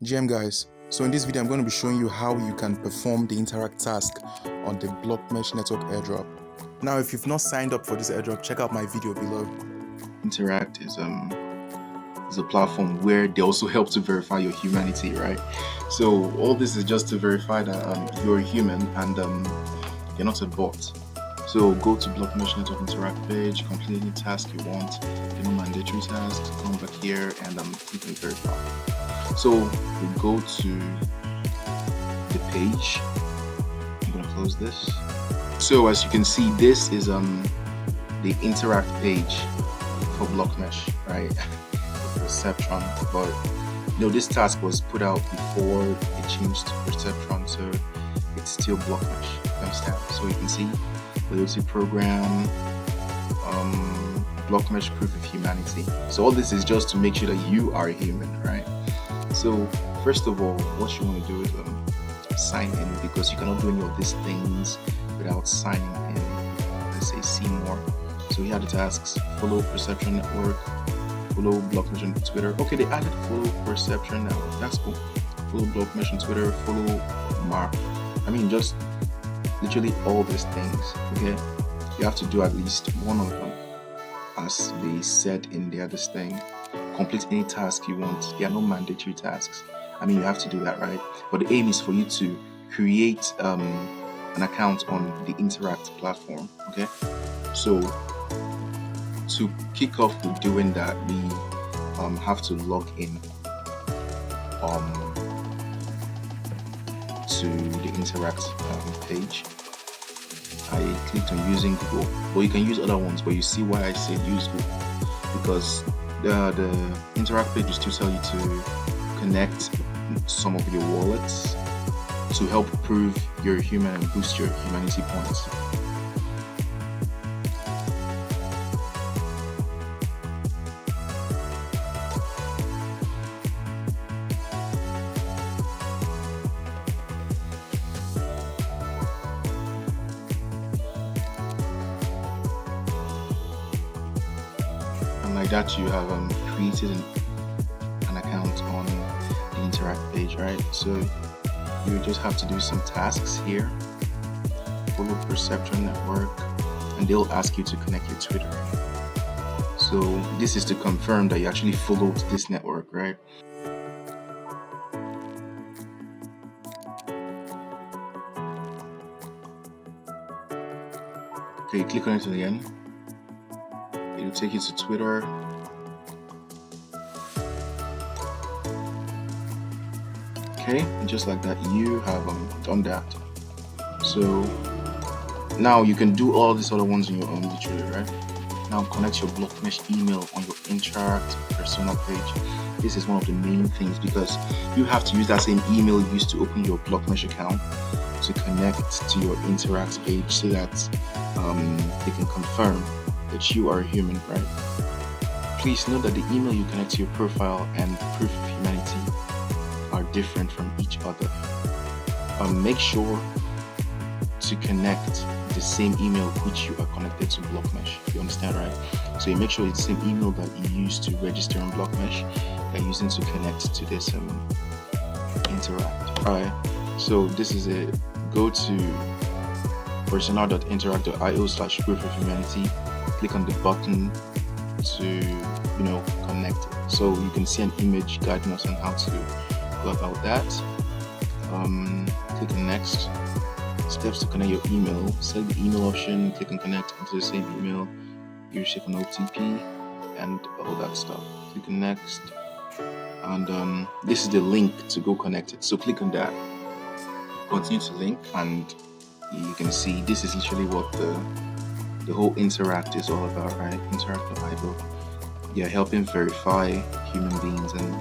GM guys, so in this video I'm going to be showing you how you can perform the Intract task on the BlockMesh Network airdrop. Now if you've not signed up for this airdrop, check out my video below. Intract is a platform where they also help to verify your humanity, right? So all this is just to verify that you're a human and you're not a bot. So go to BlockMesh Network Interact page, complete any task you want, no mandatory tasks, come back here and click on verify. So we go to the page. I'm gonna close this. So as you can see, this is the Interact page for BlockMesh, right? For Perceptron, but this task was put out before it changed to Perceptron, so it's still BlockMesh. You understand? So you can see loyalty program, BlockMesh proof of humanity. So all this is just to make sure that you are a human, right? So first of all, what you want to do is sign in, because you cannot do any of these things without signing in. Let's say see more. So here are the tasks: follow Perceptron Network, follow BlockMesh on Twitter. Okay, they added follow Perceptron Network. That's cool. Follow BlockMesh on Twitter, follow Mark. I mean, just literally all these things. Okay, you have to do at least one of them, as they said in the other thing. Complete any task you want. There are no mandatory tasks. I mean, you have to do that, right? But the aim is for you to create an account on the Interact platform. Okay, so to kick off with doing that, we have to log in to the Interact page. I clicked on using Google, but you can use other ones, but you see why I said use Google, because the Interact page is to tell you to connect some of your wallets to help prove you're human and boost your humanity points. Like that, you have created an account on the Interact page, right? So you just have to do some tasks here, follow Perceptron Network, and they'll ask you to connect your Twitter. So this is to confirm that you actually followed this network, right? Okay, click on it again. It'll take you to Twitter. Okay, and just like that, you have done that. So now you can do all these other ones on your own, literally, right? Now connect your BlockMesh email on your Interact persona page. This is one of the main things, because you have to use that same email you used to open your BlockMesh account to connect to your Interact page, so that they can confirm that you are a human, right? Please note that the email you connect to your profile and proof of humanity are different from each other. Make sure to connect the same email which you are connected to BlockMesh. You understand, right? So you make sure it's the same email that you use to register on BlockMesh that you're using to connect to this Interact. Alright, so this is it. Go to persona.interact.io/proof of humanity. Click on the button to connect it. So you can see an image guiding us on how to go about that. Click on next. Steps to connect your email. Select the email option, click on connect into the same email. You receive an OTP and all that stuff. Click on next, and this is the link to go connect it. So click on that. Continue to link, and you can see this is literally what the whole Interact is all about, right? Interact.io. You're helping verify human beings and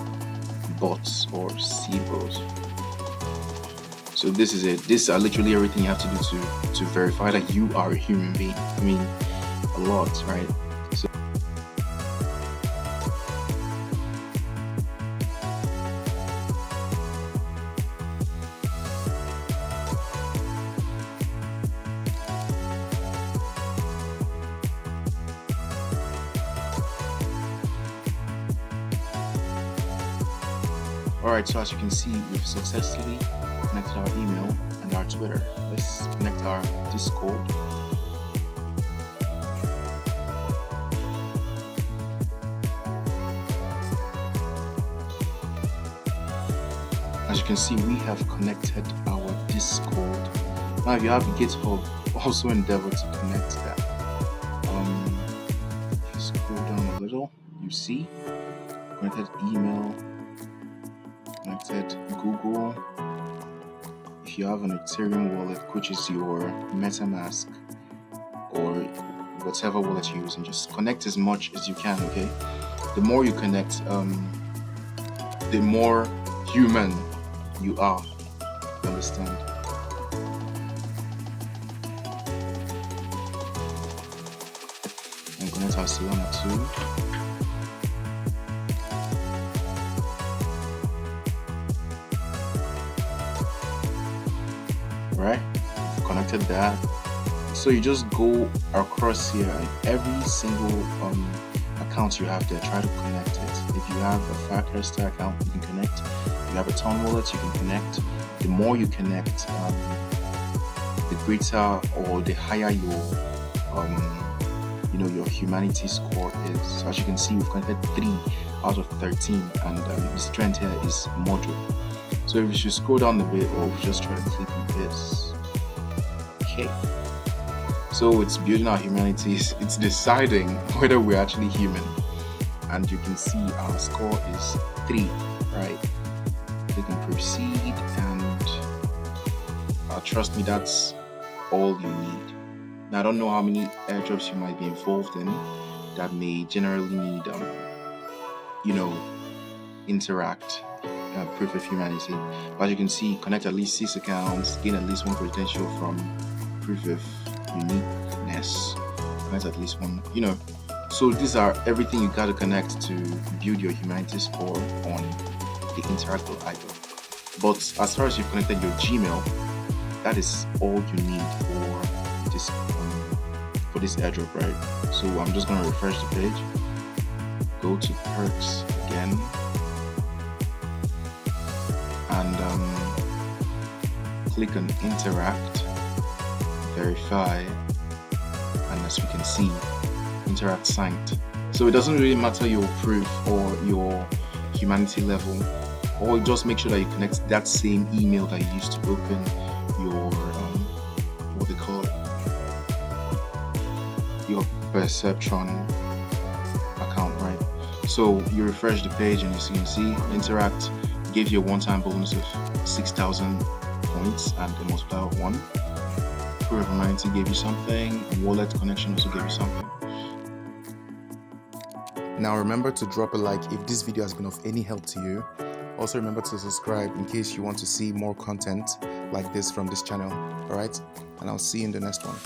bots or CBOs. So this is it. These are literally everything you have to do to verify that you are a human being. I mean, a lot, right? So Alright, so as you can see, we've successfully connected our email and our Twitter. Let's connect our Discord. As you can see, we have connected our Discord. Now, if you have GitHub, also endeavor to connect that. If you scroll down a little, you see connected email, connected Google. If you have an Ethereum wallet, which is your MetaMask or whatever wallet you use, and just connect as much as you can. Okay, the more you connect, the more human you are. You understand? And connect our Solana too. Right? Connected that. So you just go across here and every single account you have there, try to connect it. If you have a Firecrest account, you can connect. If you have a Ton wallet, you can connect. The more you connect, the greater or the higher your humanity score is. So as you can see, we've connected 3 out of 13, and the strength here is moderate. So if you should scroll down a bit, or just try to click on this. Okay. So it's building our humanity. It's deciding whether we're actually human. And you can see our score is 3, right? Click on proceed, and trust me, that's all you need. Now, I don't know how many airdrops you might be involved in that may generally need, Interact proof of humanity. But as you can see, connect at least 6 accounts, gain at least 1 credential from proof of uniqueness. Connect at least 1, So these are everything you got to connect to build your humanity score on the Interact.io. But as far as you've connected your Gmail, that is all you need for this airdrop, right? So I'm just going to refresh the page, go to perks again, and click on Interact, verify, and as we can see, Interact signed. So it doesn't really matter your proof or your humanity level, or just make sure that you connect that same email that you used to open your what they call it, your Perceptron account, right? So you refresh the page and as you can see, Interact gave you a one-time bonus of 6,000 points and a multiplier of 1. Proof of humanity gave you something, and wallet connection also gave you something. Now remember to drop a like if this video has been of any help to you. Also remember to subscribe in case you want to see more content like this from this channel. Alright, and I'll see you in the next one.